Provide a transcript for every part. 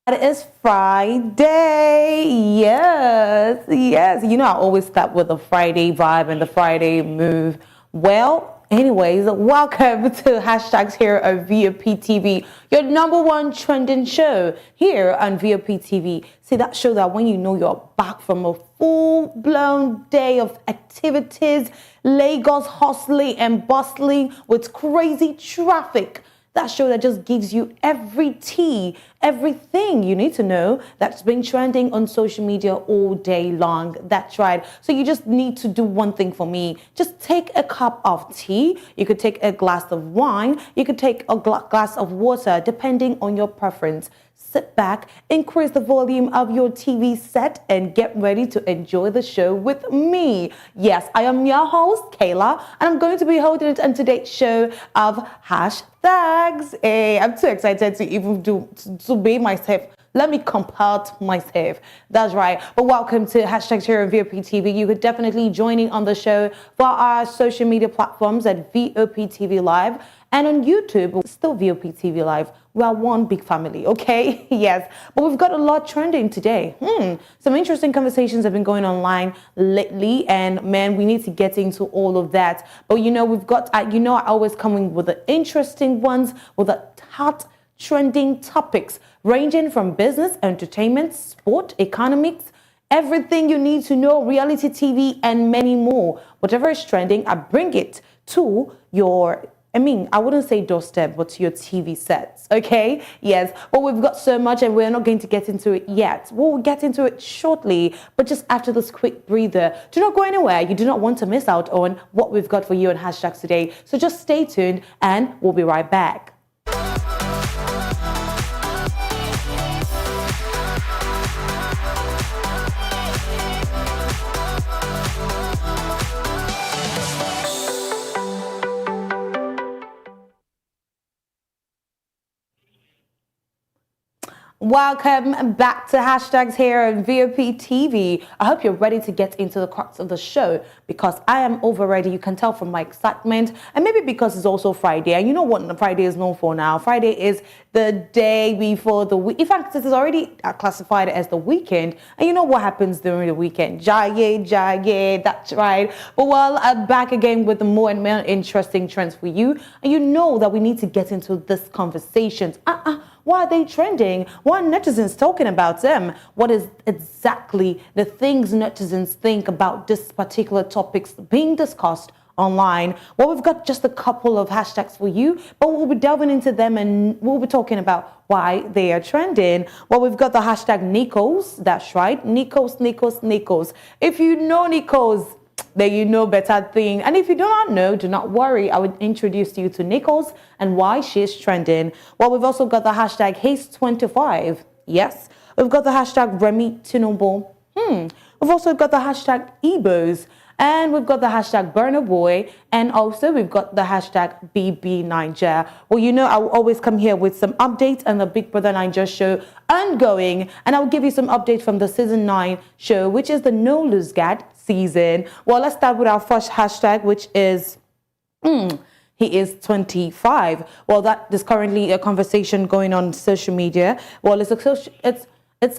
It is Friday. Yes, yes. You know, I always start with the Friday vibe and the Friday move. Well, anyways, welcome to hashtags here on VOP TV, your number one trending show here on VOP TV. See, that show that when you know you're back from a full-blown day of activities, Lagos hustling and bustling with crazy traffic. That show that just gives you every tea, everything you need to know that's been trending on social media all day long. That's right. So you just need to do one thing for me. Just take a cup of tea. You could take a glass of wine. You could take a glass of water, depending on your preference. Sit back, increase the volume of your TV set, and get ready to enjoy the show with me. Yes, I am your host, Kayla, and I'm going to be holding it on today's show of hashtags. Hey, I'm too excited to even to be myself. Let me compart myself. That's right. But welcome to hashtags here on VOP TV. You could definitely joining on the show for our social media platforms at VOP TV Live and on YouTube, still VOP TV Live. We are one big family, okay? Yes. But we've got a lot trending today. Some interesting conversations have been going online lately, and man, we need to get into all of that. But you know, we've got, I always come in with the interesting ones, with the hot trending topics ranging from business, entertainment, sport, economics, everything you need to know, reality TV, and many more. Whatever is trending, I bring it to your, I wouldn't say doorstep, but to your TV sets, okay? Yes, but we've got so much and we're not going to get into it yet. We'll get into it shortly, but just after this quick breather. Do not go anywhere. You do not want to miss out on what we've got for you on hashtags today. So just stay tuned and we'll be right back. Welcome back to hashtags here on VOP TV. I hope you're ready to get into the crux of the show because I am over ready. You can tell from my excitement, and maybe because it's also Friday. And you know what Friday is known for now? Friday is the day before the week. In fact, this is already classified as the weekend. And you know what happens during the weekend? Jaye, that's right. But well, I'm back again with more and more interesting trends for you. And you know that we need to get into this conversations. Why are they trending? Why are netizens talking about them? What is exactly the things netizens think about this particular topics being discussed online? Well, we've got just a couple of hashtags for you, but we'll be delving into them and we'll be talking about why they are trending. Well, we've got the hashtag Nikos. That's right. Nikos. If you know Nikos, then you know better thing. And if you do not know, do not worry. I would introduce you to Nichols and why she's trending. Well, we've also got the hashtag Haste25. Yes. We've got the hashtag Remi Tinubu. We've also got the hashtag Igbos. And we've got the hashtag Burner Boy. And also we've got the hashtag BB Niger. Well, you know, I will always come here with some updates on the Big Brother Niger show ongoing. And I'll give you some updates from the season 9 show, which is the No Lose Gad season. Well, let's start with our first hashtag, which is he is 25. Well, that is currently a conversation going on social media. Well, it's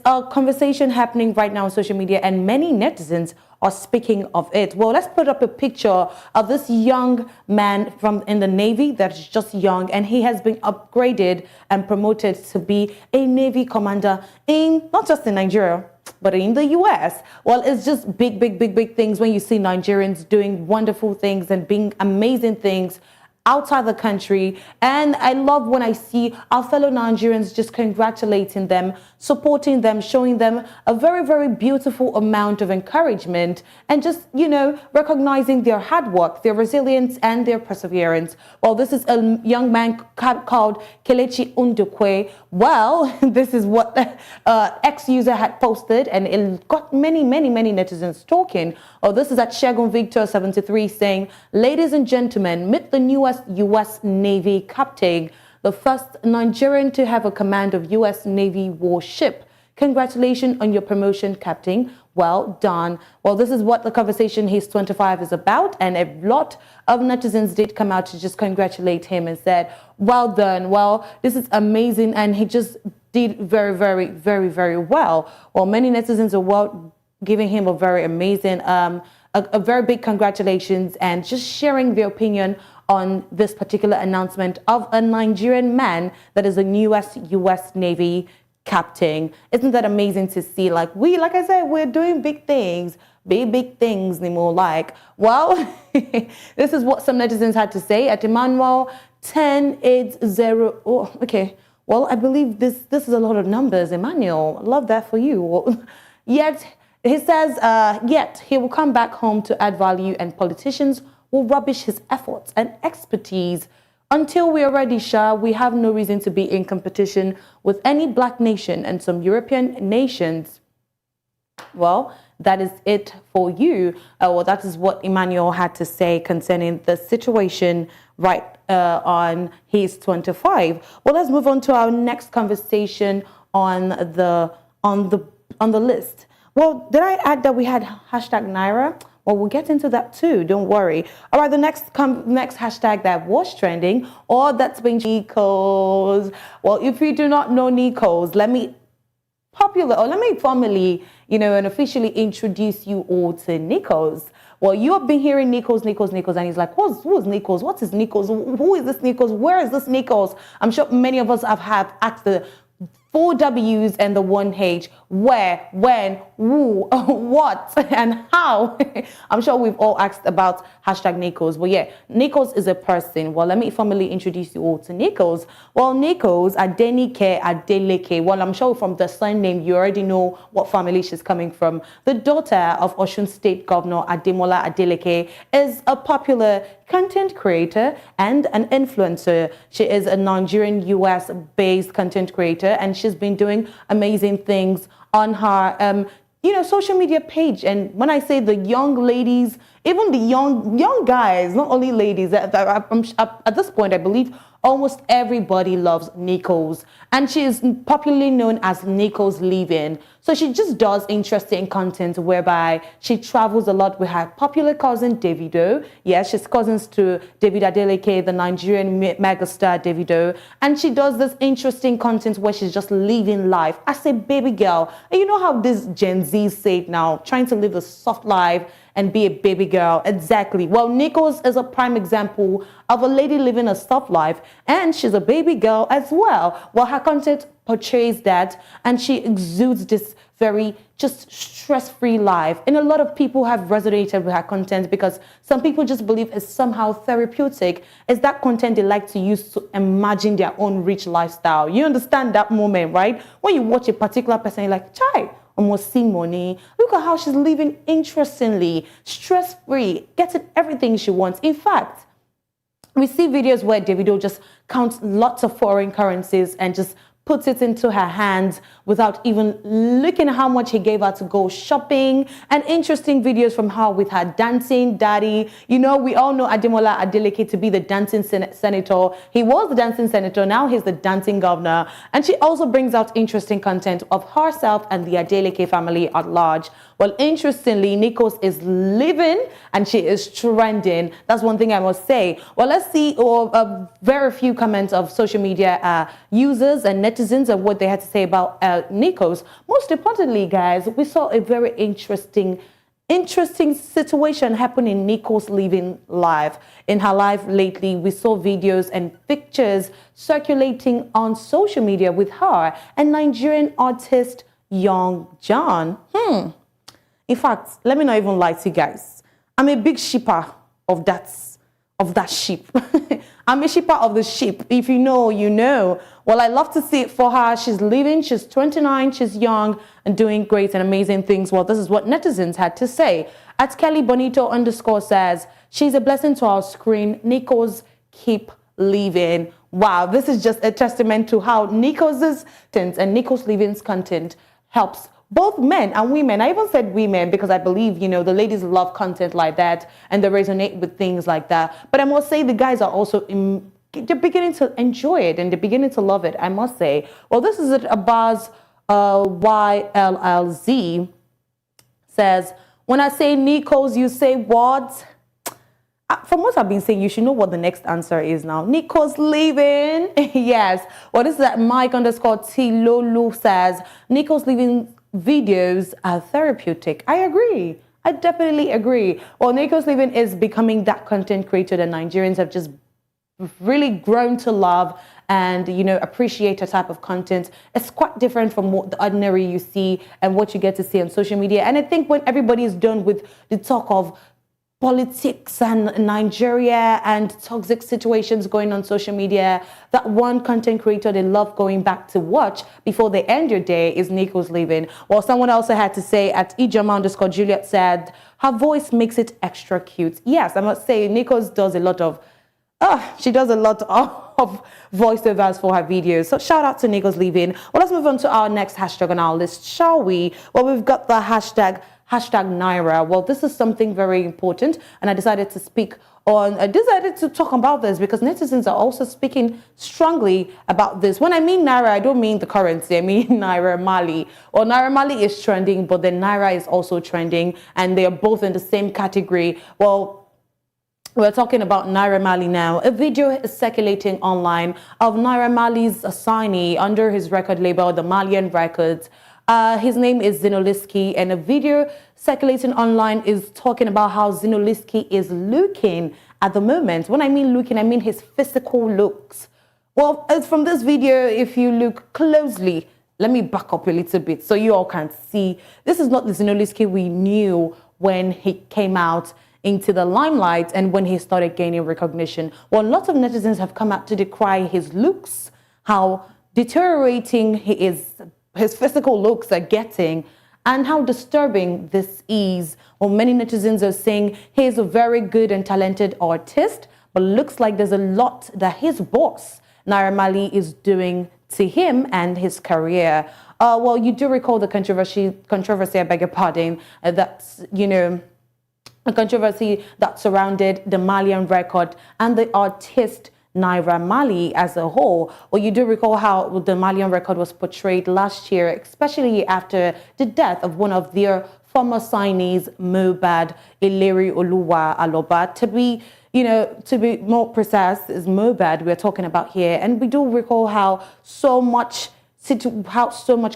a conversation happening right now on social media, and many netizens are speaking of it. Well, let's put up a picture of this young man in the Navy that's just young, and he has been upgraded and promoted to be a Navy commander in not just in Nigeria, but in the US. Well, it's just big things when you see Nigerians doing wonderful things and being amazing things outside the country. And I love when I see our fellow Nigerians just congratulating them, supporting them, showing them a very beautiful amount of encouragement, and just, you know, recognizing their hard work, their resilience, and their perseverance. Well, this is a young man called Kelechi Undukwe. Well, this is what the ex-user had posted, and it got many netizens talking. Oh, this is at Shagun Victor 73 saying, "Ladies and gentlemen, meet the newest U.S. Navy captain, the first Nigerian to have a command of U.S. Navy warship. Congratulations on your promotion, Captain. Well done." Well, this is what the conversation He's 25 is about, and a lot of netizens did come out to just congratulate him and said, well done. Well, this is amazing, and he just did very, very, very, very well. Well, many netizens are giving him a very amazing, a very big congratulations and just sharing their opinion on this particular announcement of a Nigerian man that is a newest U.S. Navy captain. Isn't that amazing to see? Like I said, we're doing big things, big things, Nemo. Like, well, this is what some netizens had to say at Emmanuel 1080. Oh, okay. Well, I believe this is a lot of numbers, Emmanuel. Love that for you. Yet, he says, yet he will come back home to add value and politicians will rubbish his efforts and expertise. Until we are ready, Shah, we have no reason to be in competition with any black nation and some European nations. Well, that is it for you. Well, that is what Emmanuel had to say concerning the situation right on his 25. Well, let's move on to our next conversation on the list. Well, did I add that we had hashtag Naira? Well, we'll get into that too. Don't worry. All right, the next hashtag that was trending or that's been Nikos. Well, if you do not know Nikos, let me formally, and officially introduce you all to Nikos. Well, you have been hearing Nikos, and he's like, who's Nikos? What is Nikos? Who is this Nikos? Where is this Nikos? I'm sure many of us have asked the 4 W's and the 1 H. Where, when, who, what, and how. I'm sure we've all asked about hashtag Nikos. But yeah, Nikos is a person. Well, let me formally introduce you all to Nikos. Well, Nikos Adenike Adeleke. Well, I'm sure from the surname, you already know what family she's coming from. The daughter of Osun State Governor Ademola Adeleke is a popular content creator and an influencer. She is a Nigerian US-based content creator, and she's been doing amazing things on her social media page. And when I say the young ladies, even the young guys, not only ladies, at this point I believe almost everybody loves Nikos, and she is popularly known as Nikos Living. So she just does interesting content whereby she travels a lot with her popular cousin Davido. Yes, she's cousins to David Adeleke, the Nigerian megastar Davido, and she does this interesting content where she's just living life as a baby girl. And you know how this Gen Z say it now, trying to live a soft life and be a baby girl. Exactly. Well, Nikos is a prime example of a lady living a soft life, and she's a baby girl as well. Well, her content portrays that, and she exudes this very just stress-free life. And a lot of people have resonated with her content because some people just believe it's somehow therapeutic. It's that content they like to use to imagine their own rich lifestyle. You understand that moment, right? When you watch a particular person, you're like, chai, almost see money. Look at how she's living interestingly, stress-free, getting everything she wants. In fact, we see videos where Davido just counts lots of foreign currencies and just puts it into her hands without even looking at how much he gave her to go shopping, and interesting videos from her with her dancing daddy. We all know Ademola Adeleke to be the dancing senator. He was the dancing senator, now he's the dancing governor. And she also brings out interesting content of herself and the Adeleke family at large. Well, interestingly, Nikos is living and she is trending. That's one thing I must say. Well, let's see very few comments of social media users and netizens and what they had to say about Nikos. Most importantly, guys, we saw a very interesting situation happen in Nikos living life. In her life lately, we saw videos and pictures circulating on social media with her and Nigerian artist Young John. In fact, let me not even lie to you guys. I'm a big shipper of that sheep. I'm a shipper of the sheep. If you know, you know. Well, I love to see it for her. She's living, she's 29, she's young and doing great and amazing things. Well, this is what netizens had to say. At Kelly Bonito _ says, she's a blessing to our screen. Nikos, keep living. Wow, this is just a testament to how Nikos' and Nikos Living's content helps both men and women. I even said women because I believe, the ladies love content like that and they resonate with things like that. But I must say the guys are also, they're beginning to enjoy it and they're beginning to love it, I must say. Well, this is it. Abaz YLLZ says, when I say Nikos, you say what? From what I've been saying, you should know what the next answer is now. Nico's leaving. Yes. Well, this is that Mike underscore Tilolu says, Nico's leaving videos are therapeutic. I agree. I definitely agree. Well, Nico's leaving is becoming that content creator that Nigerians have just really grown to love and, you know, appreciate a type of content. It's quite different from what the ordinary you see and what you get to see on social media. And I think when everybody is done with the talk of politics and Nigeria and toxic situations going on social media, that one content creator they love going back to watch before they end your day is Nico's leaving. Well, someone also had to say at Ijama_Juliet said, her voice makes it extra cute. Yes, I must say Nico's does a lot of, she does a lot of voiceovers for her videos. So shout out to Nico's leaving. Well, let's move on to our next hashtag on our list, shall we? Well, we've got the hashtag Naira. Well, this is something very important, and I decided to talk about this because netizens are also speaking strongly about this. When I mean Naira, I don't mean the currency, I mean Naira Mali. Well, Naira Mali is trending, but then Naira is also trending, and they are both in the same category. Well, we're talking about Naira Mali now. A video is circulating online of Naira Mali's assignee under his record label, the Malian Records. His name is Zinoliski, and a video circulating online is talking about how Zinoliski is looking at the moment. When I mean looking, I mean his physical looks. Well, as from this video, if you look closely, let me back up a little bit so you all can see. This is not the Zinoliski we knew when he came out into the limelight and when he started gaining recognition. Well, lots of netizens have come out to decry his looks, how deteriorating his physical looks are getting, and how disturbing this is. Well, many netizens are saying he's a very good and talented artist, but looks like there's a lot that his boss, Naira Mali, is doing to him and his career. Well, you do recall the controversy, I beg your pardon, that's, you know, a controversy that surrounded the Malian record and the artist Naira Mali as a whole. Well, you do recall how the Malian record was portrayed last year, especially after the death of one of their former signees, Mohbad Ileri Oluwa Aloba. To be more precise, is Mohbad we're talking about here. And we do recall how so much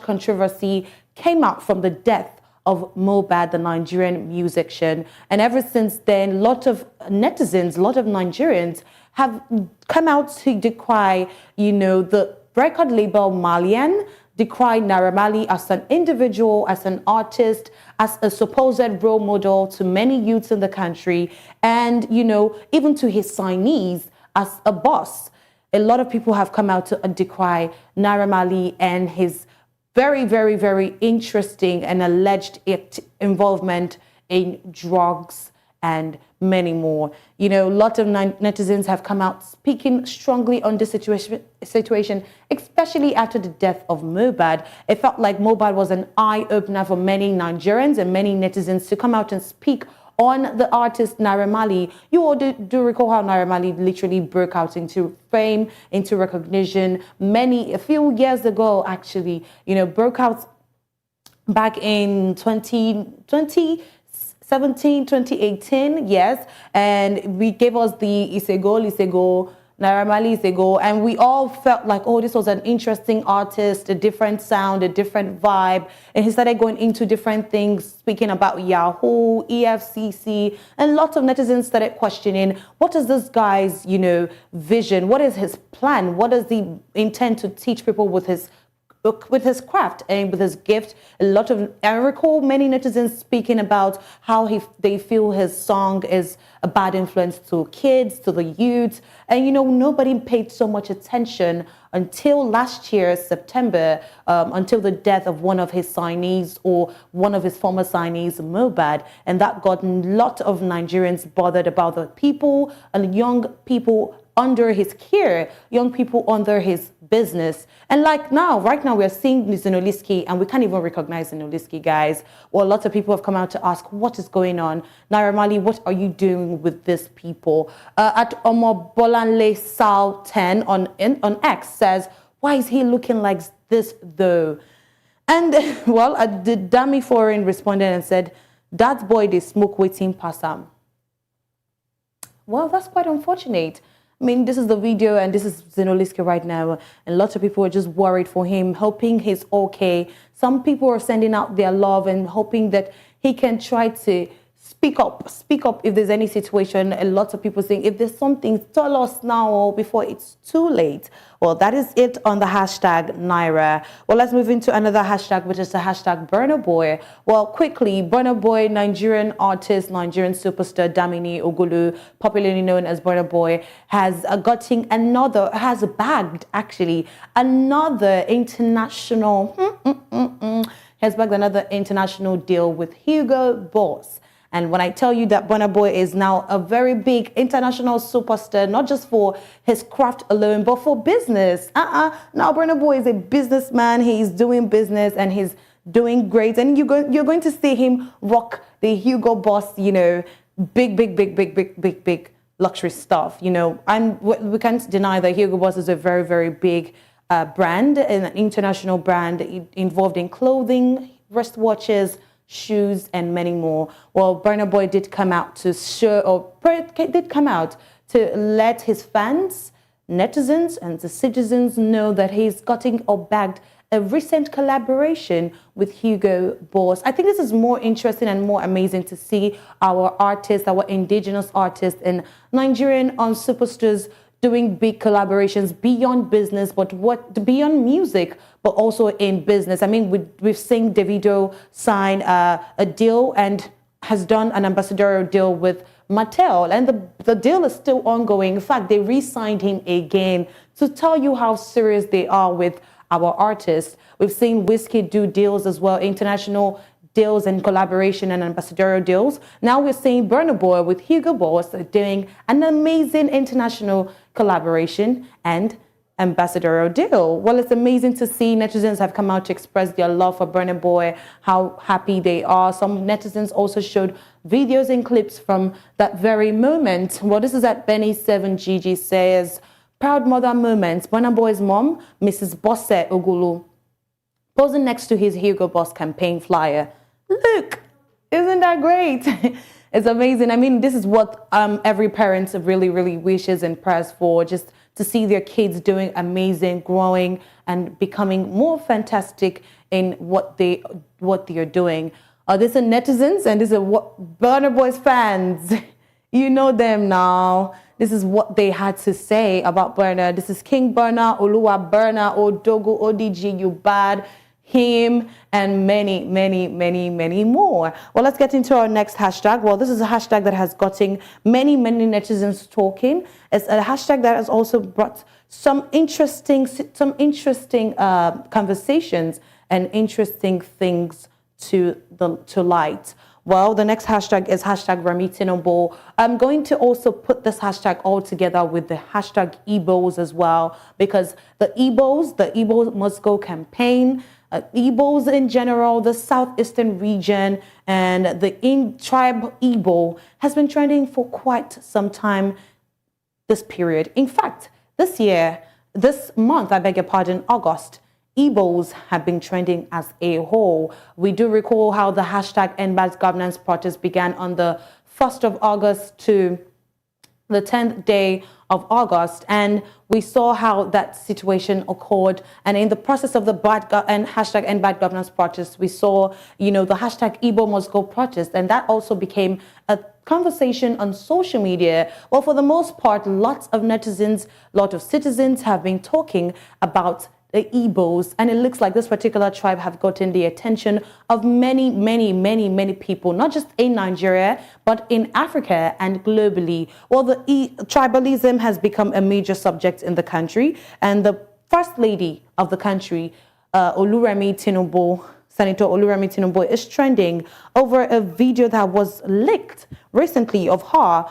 controversy came out from the death of Mohbad, the Nigerian musician. And ever since then, a lot of netizens, a lot of Nigerians have come out to decry, you know, the record label Malian, decry Naira Mali as an individual, as an artist, as a supposed role model to many youths in the country, and, you know, even to his signees as a boss. A lot of people have come out to decry Naira Mali and his very, very, very interesting and alleged involvement in drugs and many more. You know, a lot of netizens have come out speaking strongly on this situation, especially after the death of Mohbad. It felt like Mohbad was an eye-opener for many Nigerians and many netizens to come out and speak on the artist Naira Mali. You all do recall how Naira Mali literally broke out into fame, into recognition a few years ago, actually, you know, broke out back in 2017, 2018, yes, and we gave us the Isego, Naira Mali Isego, and we all felt like, oh, this was an interesting artist, a different sound, a different vibe, and he started going into different things, speaking about Yahoo, EFCC, and lots of netizens started questioning, what is this guy's, you know, vision? What is his plan? What does he intend to teach people with his craft and with his gift? I recall many netizens speaking about how they feel his song is a bad influence to kids, to the youth. And, you know, nobody paid so much attention until last year, September, until the death of one of his signees or one of his former signees, Mohbad. And that got a lot of Nigerians bothered about the people and young people under his care, young people under his business. And like right now we're seeing Zinoliski and we can't even recognize Zinoliski, guys. Well, lots of people have come out to ask, what is going on? Naira Mali, what are you doing with these people? At Omobolanle Sal 10 on X says, why is he looking like this though? And well, the Dami Foreign responded and said, that boy, they smoke waiting pass him. Well, that's quite unfortunate. I mean, this is the video and this is Zinoliski right now. And lots of people are just worried for him, hoping he's okay. Some people are sending out their love and hoping that he can try to speak up if there's any situation. And lots of people saying, if there's something, tell us now before it's too late. Well, that is it on the hashtag Naira. Well, let's move into another hashtag, which is the hashtag Burna Boy. Well, quickly, Burna Boy, Nigerian artist, Nigerian superstar Damini Ogulu, popularly known as Burna Boy, has bagged actually another international, has bagged another international deal with Hugo Boss. And when I tell you that Burna Boy is now a very big international superstar, not just for his craft alone, but for business. Now Burna Boy is a businessman. He's doing business and he's doing great. And you're going to see him rock the Hugo Boss, you know, big luxury stuff. You know, and we can't deny that Hugo Boss is a very, very big brand, an international brand involved in clothing, wristwatches, shoes, and many more. Well, Burna Boy did come out to let his fans, netizens, and the citizens know that he's gotten or bagged a recent collaboration with Hugo Boss. I think this is more interesting and more amazing to see our artists, our indigenous artists and Nigerian superstars doing big collaborations beyond business, but beyond music, but also in business. I mean, we've seen Davido sign a deal and has done an ambassadorial deal with Mattel, and the deal is still ongoing. In fact, they re-signed him again to tell you how serious they are with our artists. We've seen Wizkid do deals as well, international deals and collaboration and ambassadorial deals. Now we're seeing Burna Boy with Hugo Boss doing an amazing international collaboration and ambassadorial deal. Well, it's amazing to see netizens have come out to express their love for Burna Boy, how happy they are. Some netizens also showed videos and clips from that very moment. Well, this is at Benny7GG says, proud mother moments. Burna Boy's mom, Mrs. Bosse Ogulu, posing next to his Hugo Boss campaign flyer. Look, isn't that great? It's amazing. I mean, this is what every parent really, really wishes and prayers for, just to see their kids doing amazing, growing, and becoming more fantastic in what they are doing. These are netizens, and these are what Burna Boy's fans. You know them now. This is what they had to say about Burna. This is King Burna, Oluwa Burna, Odogo, ODG, you bad, him, and many, many, many, many more. Well, let's get into our next hashtag. Well, this is a hashtag that has gotten many, many netizens talking. It's a hashtag that has also brought some interesting conversations and interesting things to light. Well, the next hashtag is hashtag Remi Tinubu. I'm going to also put this hashtag all together with the hashtag Igbos as well, because the Igbo Must Go campaign, Igbos in general, the southeastern region, and the tribe Igbo has been trending for quite some time this period. In fact, this month, I beg your pardon, August, Igbos have been trending as a whole. We do recall how the hashtag End Bad Governance protest began on the 1st of August to the 10th day of August, and we saw how that situation occurred. And in the process of the hashtag End Bad Governance protest, we saw, you know, the hashtag Igbo Must Go protest, and that also became a conversation on social media. Well, for the most part, lots of netizens, lot of citizens have been talking about the Igbos, and it looks like this particular tribe have gotten the attention of many, many, many, many people, not just in Nigeria, but in Africa and globally. Well, the tribalism has become a major subject in the country, and the First Lady of the country, Remi Tinubu, Senator Remi Tinubu, is trending over a video that was leaked recently of her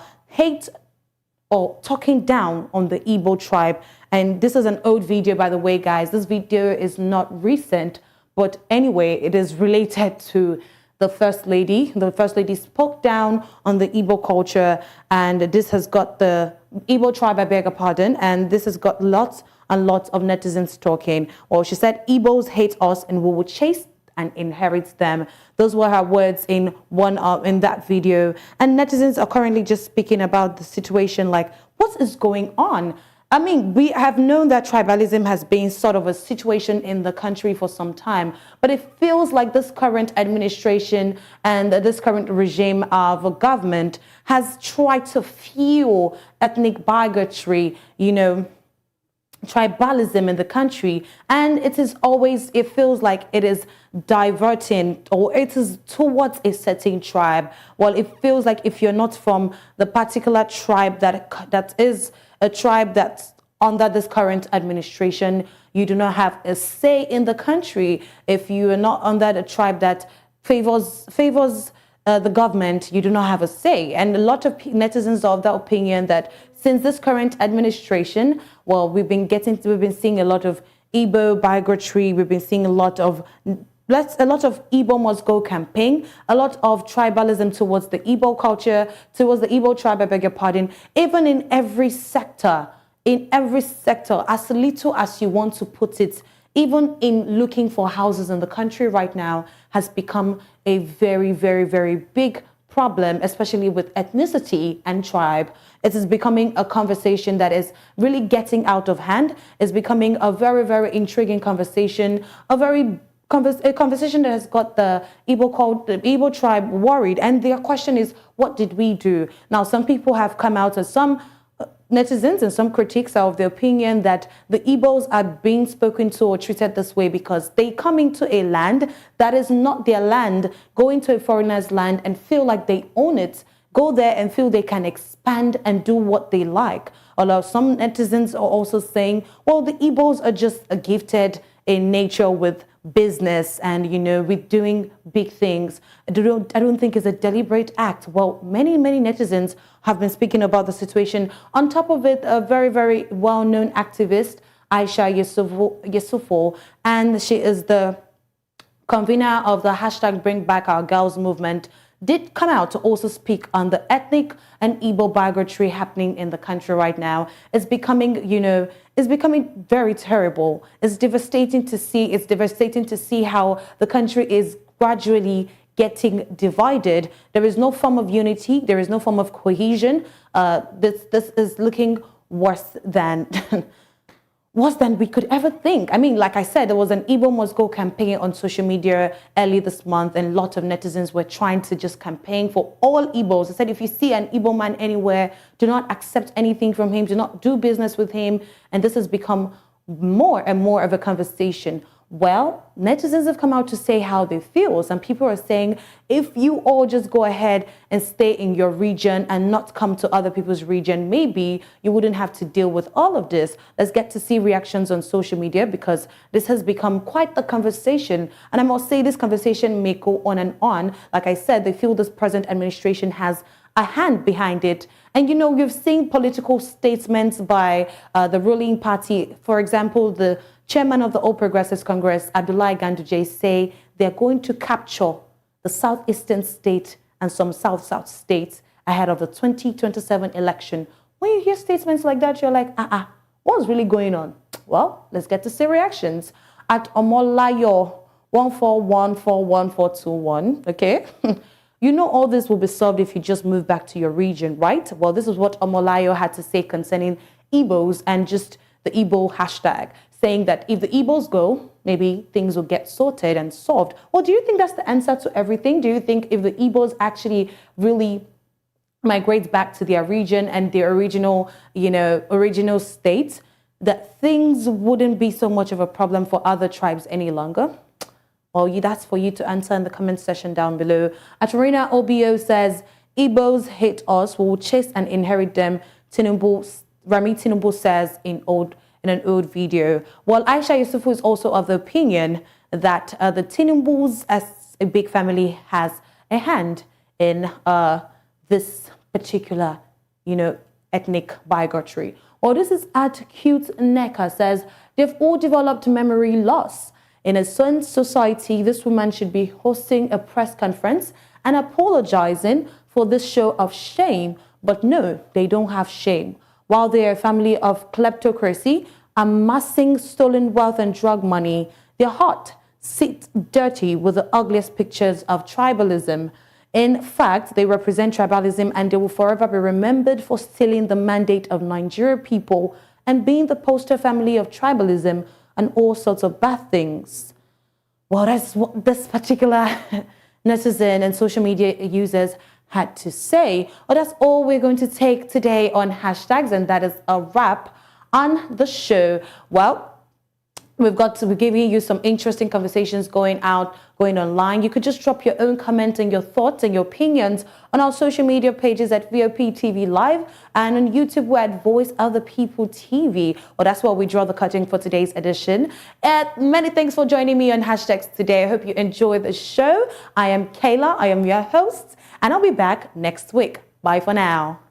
talking down on the Igbo tribe. And this is an old video, by the way, guys. This video is not recent, but anyway, it is related to the First Lady. The First Lady spoke down on the Igbo culture, and this has got the Igbo tribe, I beg your pardon, and this has got lots and lots of netizens talking. Well, she said, Igbos hate us and we will chase and inherit them. Those were her words in in that video. And netizens are currently just speaking about the situation, like, what is going on? I mean, we have known that tribalism has been sort of a situation in the country for some time, but it feels like this current administration and this current regime of government has tried to fuel ethnic bigotry, tribalism in the country, and it feels like it is diverting, or it is towards a certain tribe. Well, it feels like if you're not from the particular tribe that is a tribe that's under this current administration, you do not have a say in the country. If you are not under the tribe that favors the government, you do not have a say. And a lot of netizens are of the opinion that since this current administration, well, we've been seeing a lot of Igbo bigotry. We've been seeing a lot of Igbo must go campaign, a lot of tribalism towards the Igbo culture, towards the Igbo tribe, I beg your pardon, even in every sector, as little as you want to put it, even in looking for houses in the country right now, has become a very, very, very big problem, especially with ethnicity and tribe. It is becoming a conversation that is really getting out of hand. It's becoming a very, very intriguing conversation, a conversation that has got the Igbo tribe worried. And their question is, what did we do? Now, some people have come out, as some netizens and some critics are of the opinion that the Igbos are being spoken to or treated this way because they come into a land that is not their land, go into a foreigner's land and feel like they own it, go there and feel they can expand and do what they like. Although some netizens are also saying, well, the Igbos are just gifted in nature with business and, with doing big things. I don't think it's a deliberate act. Well, many netizens have been speaking about the situation. On top of it, a very, very well-known activist, Aisha Yesufu, and she is the convener of the hashtag Bring Back Our Girls movement, did come out to also speak on the ethnic and Igbo bigotry happening in the country right now. It's becoming, it's becoming very terrible. It's devastating to see. It's devastating to see how the country is gradually getting divided. There is no form of unity. There is no form of cohesion. This is looking worse than we could ever think. I mean, like I said, there was an Igbo Must Go campaign on social media early this month, and a lot of netizens were trying to just campaign for all Igbos. I said, if you see an Igbo man anywhere, do not accept anything from him, do not do business with him. And this has become more and more of a conversation. Well, netizens have come out to say how they feel. Some people are saying, if you all just go ahead and stay in your region and not come to other people's region, maybe you wouldn't have to deal with all of this. Let's get to see reactions on social media, because this has become quite the conversation. And I must say, this conversation may go on and on. Like I said, they feel this present administration has a hand behind it. And, we've seen political statements by the ruling party. For example, the chairman of the All Progressives Congress, Abdullahi Ganduje, say they're going to capture the southeastern state and some south states ahead of the 2027 election. When you hear statements like that, you're like, what's really going on? Well, let's get to see reactions. At Omolayo 141414121, okay? All this will be solved if you just move back to your region, right? Well, this is what Omolayo had to say concerning Igbos and just the Igbo hashtag, saying that if the Igbos go, maybe things will get sorted and solved. Well, do you think that's the answer to everything? Do you think if the Igbos actually really migrate back to their region and their original state, that things wouldn't be so much of a problem for other tribes any longer? Well, that's for you to answer in the comment section down below. Atorina OBO says, Igbos hate us, we will chase and inherit them. Remi Tinubu says in an old video. Well, Aisha Yusufu is also of the opinion that the Tinubus as a big family has a hand in this particular, ethnic bigotry. Well, this is at Cute Neka says, they've all developed memory loss. In a certain society, this woman should be hosting a press conference and apologizing for this show of shame. But no, they don't have shame. While they are a family of kleptocracy, amassing stolen wealth and drug money, they're hot. sit dirty with the ugliest pictures of tribalism. In fact, they represent tribalism and they will forever be remembered for stealing the mandate of Nigerian people and being the poster family of tribalism and all sorts of bad things. Well, that's what this particular netizen and social media users had to say. Well, that's all we're going to take today on hashtags, and that is a wrap on the show. Well, we're giving you some interesting conversations going online. You could just drop your own comments and your thoughts and your opinions on our social media pages at VOP TV Live and on YouTube we're at Voice of the People TV. Well, that's where we draw the curtain for today's edition. Many thanks for joining me on Hashtags today. I hope you enjoy the show. I am Kayla. I am your host, and I'll be back next week. Bye for now.